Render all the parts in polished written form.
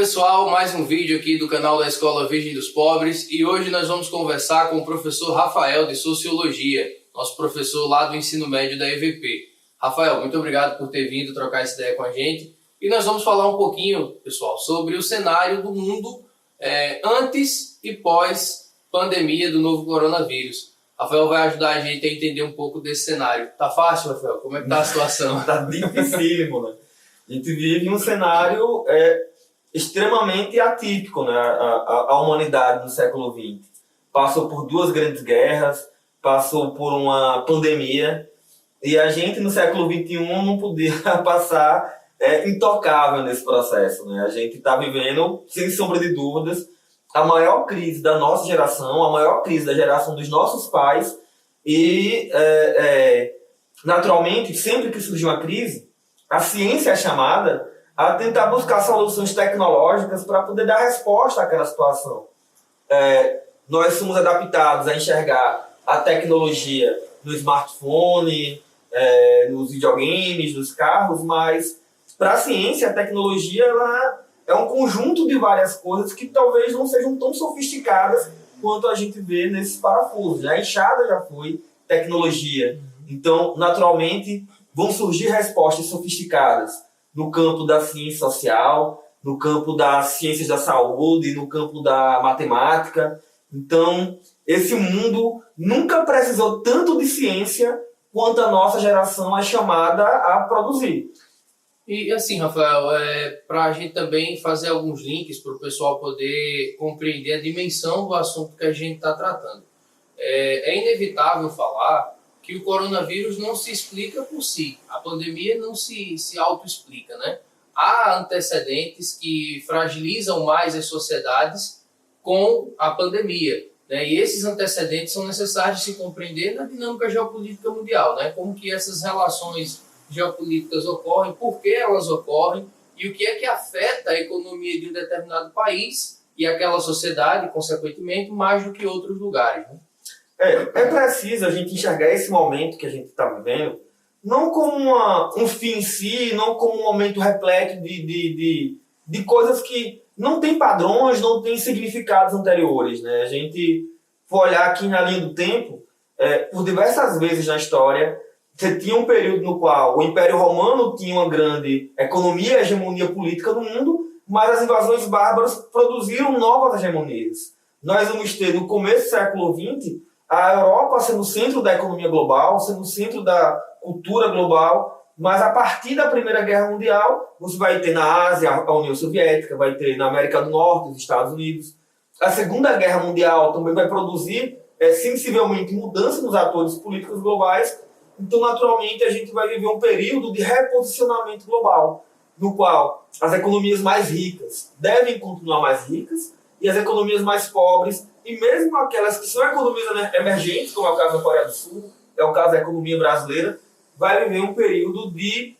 pessoal, mais um vídeo aqui do canal da Escola Virgem dos Pobres e hoje nós vamos conversar com o professor Rafael de Sociologia, nosso professor lá do ensino médio da EVP. Rafael, muito obrigado por ter vindo trocar essa ideia com a gente e nós vamos falar um pouquinho, pessoal, sobre o cenário do mundo antes e pós pandemia do novo coronavírus. Rafael vai ajudar a gente a entender um pouco desse cenário. Tá fácil, Rafael? Como é que tá a situação? Tá dificílimo, né? A gente vive um cenário extremamente atípico, né? A humanidade no século XX passou por duas grandes guerras, passou por uma pandemia, e a gente no século XXI não podia passar intocável nesse processo, né? A gente está vivendo, sem sombra de dúvidas, a maior crise da nossa geração, a maior crise da geração dos nossos pais, e naturalmente, sempre que surge uma crise, a ciência é chamada a tentar buscar soluções tecnológicas para poder dar resposta àquela situação. Nós somos adaptados a enxergar a tecnologia no smartphone, nos videogames, nos carros, mas para a ciência, a tecnologia ela é um conjunto de várias coisas que talvez não sejam tão sofisticadas quanto a gente vê nesses parafusos. A enxada já foi tecnologia. Então, naturalmente, vão surgir respostas sofisticadas no campo da ciência social, no campo das ciências da saúde, no campo da matemática. Então, esse mundo nunca precisou tanto de ciência quanto a nossa geração é chamada a produzir. E assim, Rafael, para a gente também fazer alguns links para o pessoal poder compreender a dimensão do assunto que a gente está tratando. É inevitável falar que o coronavírus não se explica por si. A pandemia não se auto-explica, né? Há antecedentes que fragilizam mais as sociedades com a pandemia, né? E esses antecedentes são necessários de se compreender na dinâmica geopolítica mundial, né? Como que essas relações geopolíticas ocorrem, por que elas ocorrem e o que é que afeta a economia de um determinado país e aquela sociedade, consequentemente, mais do que outros lugares, né? É preciso a gente enxergar esse momento que a gente está vivendo não como um fim em si, não como um momento repleto de coisas que não tem padrões, não tem significados anteriores, né? A gente for olhar aqui na linha do tempo, por diversas vezes na história, você tinha um período no qual o Império Romano tinha uma grande economia e hegemonia política no mundo, mas as invasões bárbaras produziram novas hegemonias. Nós vamos ter, no começo do século XX, a Europa sendo o centro da economia global, sendo o centro da cultura global, mas a partir da Primeira Guerra Mundial, você vai ter na Ásia a União Soviética, vai ter na América do Norte os Estados Unidos. A Segunda Guerra Mundial também vai produzir sensivelmente mudança nos atores políticos globais. Então, naturalmente, a gente vai viver um período de reposicionamento global, no qual as economias mais ricas devem continuar mais ricas e as economias mais pobres, e mesmo aquelas que são economias emergentes, como é o caso da Coreia do Sul, é o caso da economia brasileira, vai viver um período de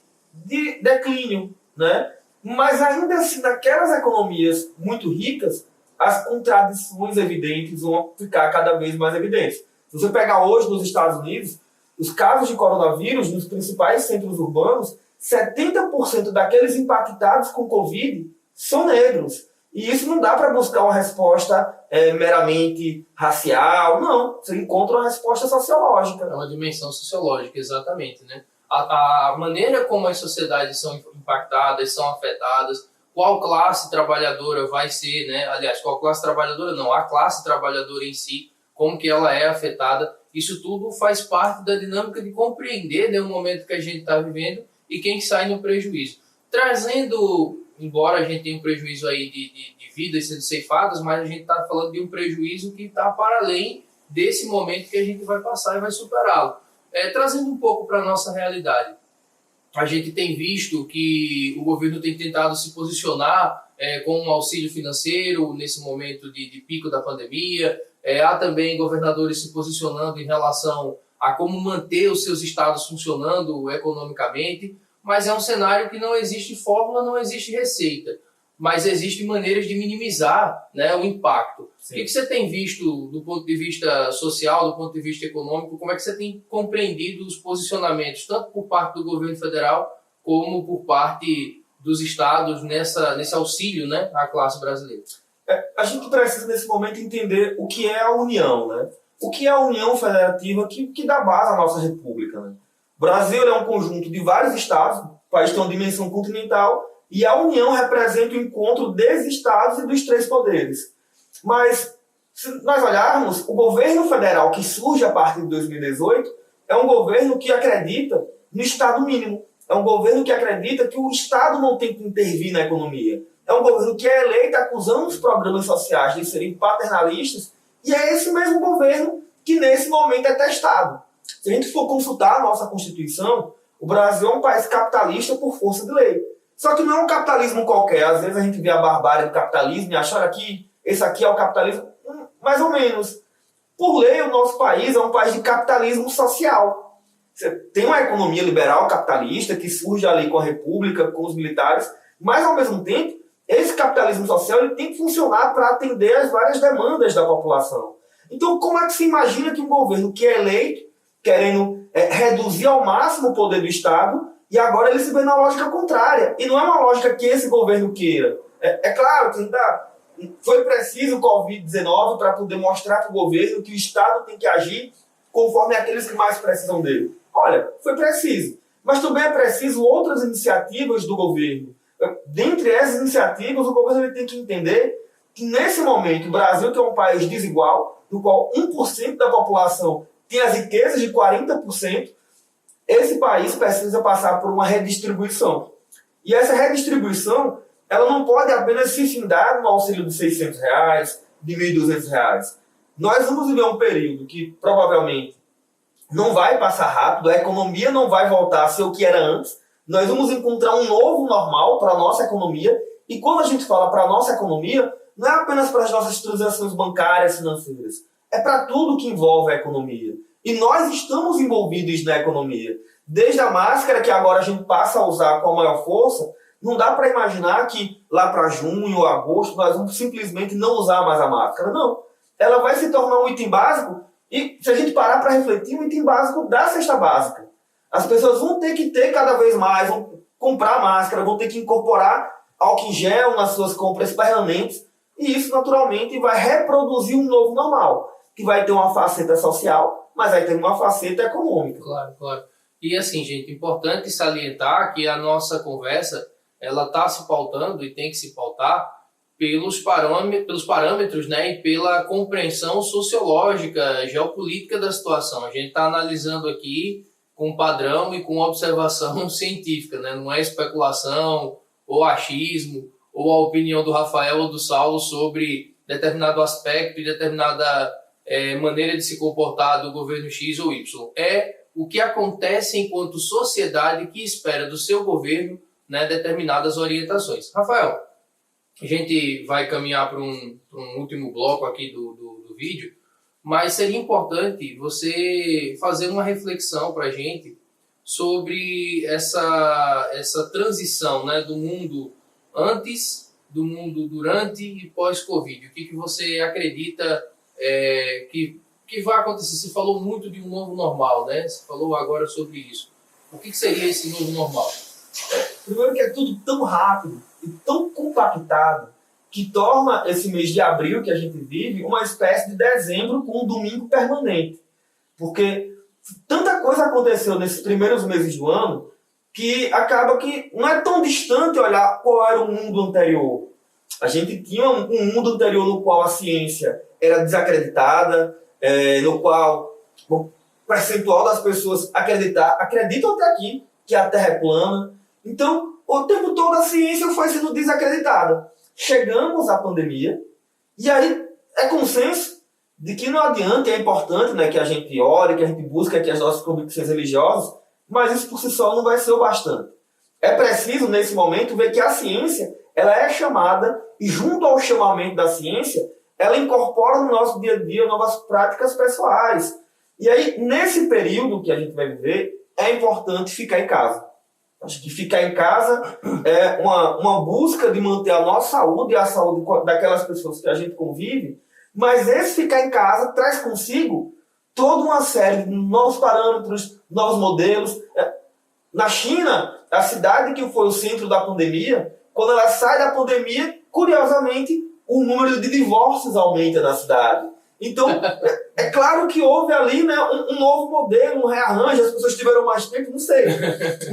declínio, né? Mas ainda assim, naquelas economias muito ricas, as contradições evidentes vão ficar cada vez mais evidentes. Se você pegar hoje nos Estados Unidos, os casos de coronavírus nos principais centros urbanos, 70% daqueles impactados com Covid são negros. E isso não dá para buscar uma resposta meramente racial, não. Você encontra uma resposta sociológica. É uma dimensão sociológica, exatamente, né? A maneira como as sociedades são impactadas, são afetadas, qual classe trabalhadora vai ser, né? Aliás, qual classe trabalhadora não, a classe trabalhadora em si, como que ela é afetada, isso tudo faz parte da dinâmica de compreender, né, o momento que a gente está vivendo e quem sai no prejuízo. Trazendo, embora a gente tenha um prejuízo aí de vidas sendo ceifadas, mas a gente está falando de um prejuízo que está para além desse momento que a gente vai passar e vai superá-lo. Trazendo um pouco para a nossa realidade. A gente tem visto que o governo tem tentado se posicionar com um auxílio financeiro nesse momento de pico da pandemia. Há também governadores se posicionando em relação a como manter os seus estados funcionando economicamente, mas é um cenário que não existe fórmula, não existe receita, mas existem maneiras de minimizar, né, o impacto. Sim. O que você tem visto do ponto de vista social, do ponto de vista econômico, como é que você tem compreendido os posicionamentos, tanto por parte do governo federal como por parte dos estados nesse auxílio, né, à classe brasileira? A gente precisa, nesse momento, entender o que é a União, né? O que é a União Federativa que dá base à nossa República, né? O Brasil é um conjunto de vários estados, o país tem uma dimensão continental, e a União representa o encontro desses estados e dos três poderes. Mas, se nós olharmos, o governo federal que surge a partir de 2018 é um governo que acredita no Estado mínimo. É um governo que acredita que o Estado não tem que intervir na economia. É um governo que é eleito acusando os programas sociais de serem paternalistas, e é esse mesmo governo que nesse momento é testado. Se a gente for consultar a nossa Constituição, o Brasil é um país capitalista por força de lei. Só que não é um capitalismo qualquer. Às vezes a gente vê a barbárie do capitalismo e acha que esse aqui é o capitalismo. Mais ou menos. Por lei, o nosso país é um país de capitalismo social. Você tem uma economia liberal capitalista que surge ali com a República, com os militares, mas ao mesmo tempo, esse capitalismo social ele tem que funcionar para atender as várias demandas da população. Então, como é que se imagina que um governo que é eleito, querendo reduzir ao máximo o poder do Estado, e agora ele se vê na lógica contrária? E não é uma lógica que esse governo queira. É claro que foi preciso o Covid-19 para poder mostrar para o governo que o Estado tem que agir conforme aqueles que mais precisam dele. Olha, foi preciso. Mas também é preciso outras iniciativas do governo. Dentre essas iniciativas, o governo ele tem que entender que, nesse momento, o Brasil, que é um país desigual, no qual 1% da população tem as riquezas de 40%, esse país precisa passar por uma redistribuição. E essa redistribuição, ela não pode apenas se findar no auxílio de R$600, de R$1.200. Nós vamos viver um período que, provavelmente, não vai passar rápido, a economia não vai voltar a ser o que era antes. Nós vamos encontrar um novo normal para a nossa economia. E quando a gente fala para a nossa economia, não é apenas para as nossas transações bancárias, financeiras. É para tudo que envolve a economia. E nós estamos envolvidos na economia. Desde a máscara, que agora a gente passa a usar com a maior força, não dá para imaginar que lá para junho ou agosto nós vamos simplesmente não usar mais a máscara. Não. Ela vai se tornar um item básico e, se a gente parar para refletir, um item básico da cesta básica. As pessoas vão ter que ter cada vez mais, vão comprar máscara, vão ter que incorporar álcool em gel nas suas compras permanentes, e isso naturalmente vai reproduzir um novo normal, que vai ter uma faceta social, mas vai ter uma faceta econômica. Claro, claro. E assim, gente, importante salientar que a nossa conversa, ela está se pautando e tem que se pautar pelos parâmetros, né, e pela compreensão sociológica, geopolítica da situação. A gente está analisando aqui com padrão e com observação científica, né? Não é especulação ou achismo ou a opinião do Rafael ou do Saulo sobre determinado aspecto e determinada maneira de se comportar do governo X ou Y. É o que acontece enquanto sociedade que espera do seu governo, né, determinadas orientações. Rafael, a gente vai caminhar para um último bloco aqui do vídeo, mas seria importante você fazer uma reflexão para a gente sobre essa transição, né, do mundo antes, do mundo durante e pós-Covid. O que você acredita que vai acontecer? Você falou muito de um novo normal, né? Você falou agora sobre isso. O que seria esse novo normal? Primeiro que é tudo tão rápido e tão compactado que torna esse mês de abril que a gente vive uma espécie de dezembro com um domingo permanente. Porque tanta coisa aconteceu nesses primeiros meses do ano que acaba que não é tão distante olhar qual era o mundo anterior. A gente tinha um mundo anterior no qual a ciência era desacreditada, no qual o percentual das pessoas acreditam até aqui que a Terra é plana. Então, o tempo todo a ciência foi sendo desacreditada. Chegamos à pandemia, e aí é consenso de que não adianta, é importante, né, que a gente ore, que a gente busque aqui as nossas convicções religiosas, mas isso por si só não vai ser o bastante. É preciso, nesse momento, ver que a ciência ela é chamada, e junto ao chamamento da ciência, ela incorpora no nosso dia a dia novas práticas pessoais. E aí, nesse período que a gente vai viver, é importante ficar em casa. Acho que ficar em casa é uma busca de manter a nossa saúde e a saúde daquelas pessoas que a gente convive, mas esse ficar em casa traz consigo toda uma série de novos parâmetros, novos modelos. Na China, a cidade que foi o centro da pandemia, quando ela sai da pandemia, curiosamente, o número de divórcios aumenta na cidade. Então, é claro que houve ali, né, um novo modelo, um rearranjo, as pessoas tiveram mais tempo, não sei.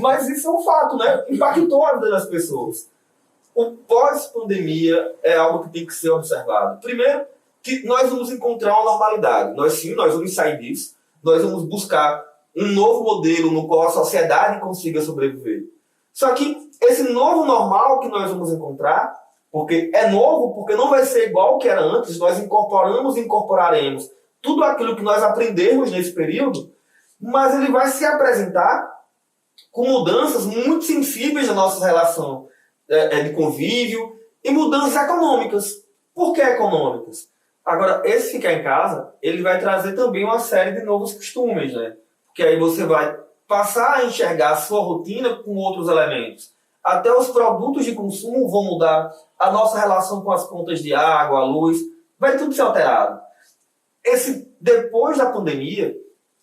Mas isso é um fato, né? Impactou a vida das pessoas. O pós-pandemia é algo que tem que ser observado. Primeiro, que nós vamos encontrar uma normalidade. Nós vamos sair disso. Nós vamos buscar um novo modelo no qual a sociedade consiga sobreviver. Só que esse novo normal que nós vamos encontrar, porque é novo, porque não vai ser igual ao que era antes, nós incorporamos e incorporaremos tudo aquilo que nós aprendemos nesse período, mas ele vai se apresentar com mudanças muito sensíveis na nossa relação de convívio e mudanças econômicas. Por que econômicas? Agora, esse ficar em casa, ele vai trazer também uma série de novos costumes, né? Porque aí você vai passar a enxergar a sua rotina com outros elementos. Até os produtos de consumo vão mudar, a nossa relação com as contas de água, luz, vai tudo ser alterado. Esse, depois da pandemia,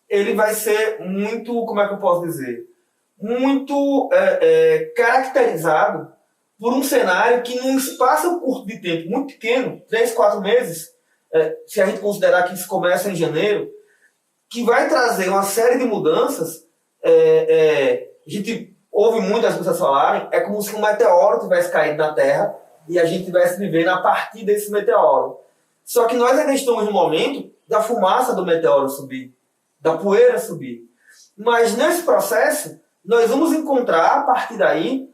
ele vai ser muito, como é que eu posso dizer? Muito caracterizado por um cenário que, num espaço curto de tempo, muito pequeno, 3, 4 meses, se a gente considerar que isso começa em janeiro, que vai trazer uma série de mudanças. A gente ouve muitas pessoas falarem, é como se um meteoro tivesse caído na Terra e a gente tivesse vivendo a partir desse meteoro. Só que nós ainda estamos no momento da fumaça do meteoro subir, da poeira subir. Mas nesse processo, nós vamos encontrar, a partir daí,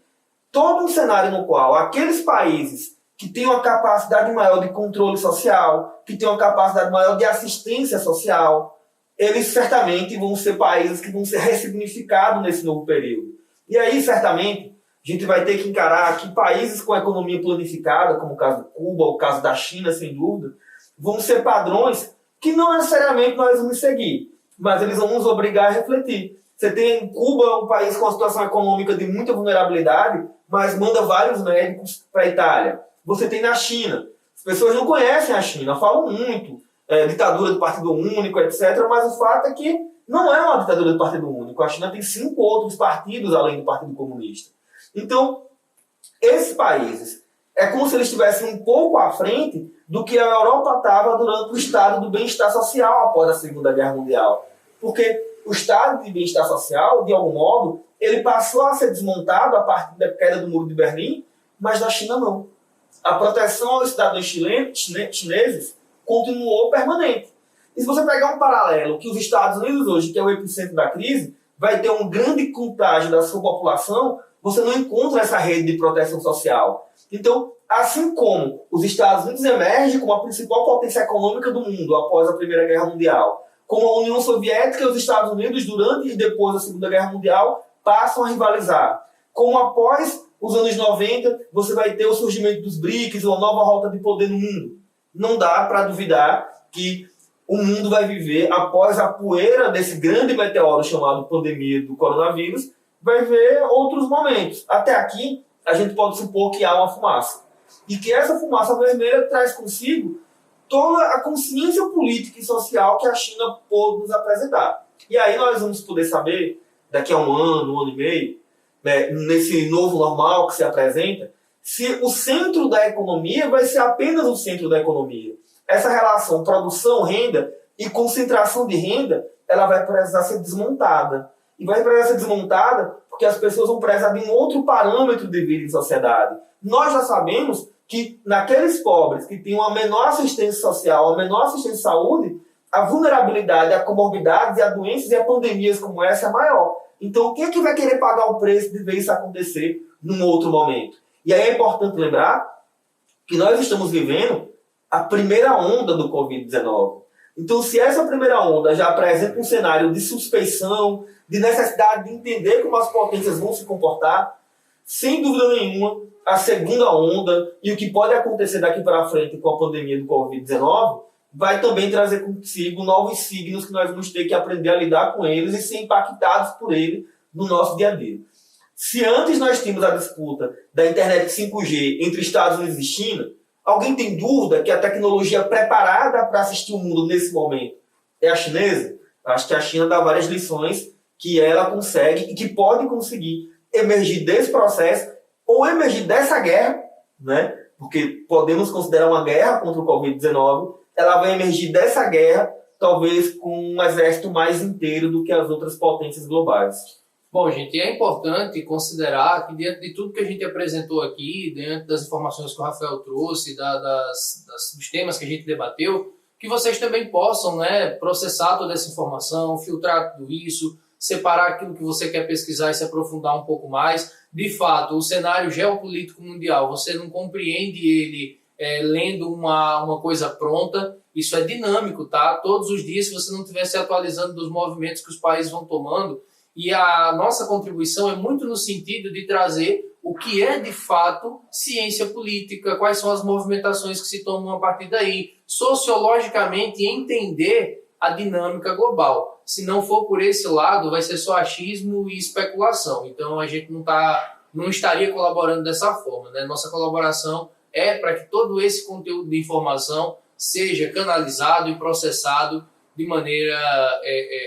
todo um cenário no qual aqueles países que têm uma capacidade maior de controle social, que têm uma capacidade maior de assistência social, eles certamente vão ser países que vão ser ressignificados nesse novo período. E aí, certamente, a gente vai ter que encarar que países com economia planificada, como o caso de Cuba, o caso da China, sem dúvida, vão ser padrões que não necessariamente nós vamos seguir, mas eles vão nos obrigar a refletir. Você tem em Cuba um país com uma situação econômica de muita vulnerabilidade, mas manda vários médicos para a Itália. Você tem na China. As pessoas não conhecem a China, falam muito, ditadura do Partido Único, etc. Mas o fato é que não é uma ditadura do Partido Único. A China tem 5 outros partidos além do Partido Comunista. Então, esses países, é como se eles estivessem um pouco à frente do que a Europa estava durante o estado do bem-estar social após a Segunda Guerra Mundial. Porque o estado de bem-estar social, de algum modo, ele passou a ser desmontado a partir da queda do Muro de Berlim, mas na China não. A proteção aos cidadãos chineses continuou permanente. E se você pegar um paralelo, que os Estados Unidos hoje, que é o epicentro da crise, vai ter um grande contágio da sua população, você não encontra essa rede de proteção social. Então, assim como os Estados Unidos emergem como a principal potência econômica do mundo após a Primeira Guerra Mundial, como a União Soviética e os Estados Unidos, durante e depois da Segunda Guerra Mundial, passam a rivalizar. Como após os anos 90, você vai ter o surgimento dos BRICS, uma nova rota de poder no mundo. Não dá para duvidar que o mundo vai viver, após a poeira desse grande meteoro chamado pandemia do coronavírus, vai ver outros momentos. Até aqui, a gente pode supor que há uma fumaça. E que essa fumaça vermelha traz consigo toda a consciência política e social que a China pôde nos apresentar. E aí nós vamos poder saber, daqui a um ano e meio, né, nesse novo normal que se apresenta, se o centro da economia vai ser apenas o centro da economia. Essa relação produção-renda e concentração de renda, ela vai precisar ser desmontada. E vai precisar ser desmontada porque as pessoas vão precisar de um outro parâmetro de vida em sociedade. Nós já sabemos que naqueles pobres que têm uma menor assistência social, uma menor assistência de saúde, a vulnerabilidade a comorbidades e a doenças e a pandemias como essa é maior. Então, quem é que vai querer pagar o preço de ver isso acontecer num outro momento? E aí é importante lembrar que nós estamos vivendo a primeira onda do Covid-19. Então, se essa primeira onda já apresenta um cenário de suspeição, de necessidade de entender como as potências vão se comportar, sem dúvida nenhuma, a segunda onda e o que pode acontecer daqui para frente com a pandemia do Covid-19 vai também trazer consigo novos signos que nós vamos ter que aprender a lidar com eles e ser impactados por ele no nosso dia a dia. Se antes nós tínhamos a disputa da internet 5G entre Estados Unidos e China, alguém tem dúvida que a tecnologia preparada para assistir o mundo nesse momento é a chinesa? Acho que a China dá várias lições que ela consegue e que pode conseguir emergir desse processo ou emergir dessa guerra, né? Porque podemos considerar uma guerra contra o Covid-19, ela vai emergir dessa guerra talvez com um exército mais inteiro do que as outras potências globais. Bom, gente, é importante considerar que diante de tudo que a gente apresentou aqui, diante das informações que o Rafael trouxe, dos temas que a gente debateu, que vocês também possam, né, processar toda essa informação, filtrar tudo isso, separar aquilo que você quer pesquisar e se aprofundar um pouco mais. De fato, o cenário geopolítico mundial, você não compreende ele lendo uma coisa pronta. Isso é dinâmico, tá? Todos os dias, se você não estiver se atualizando dos movimentos que os países vão tomando, e a nossa contribuição é muito no sentido de trazer o que é de fato ciência política, quais são as movimentações que se tomam a partir daí, sociologicamente entender a dinâmica global. Se não for por esse lado, vai ser só achismo e especulação. Então a gente não estaria colaborando dessa forma, né? Nossa colaboração é para que todo esse conteúdo de informação seja canalizado e processado de maneira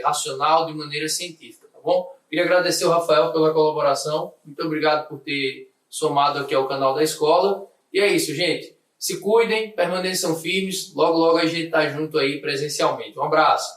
racional, de maneira científica. Bom, queria agradecer ao Rafael pela colaboração. Muito obrigado por ter somado aqui ao canal da escola. E é isso, gente. Se cuidem, permaneçam firmes. Logo, logo a gente está junto aí presencialmente. Um abraço.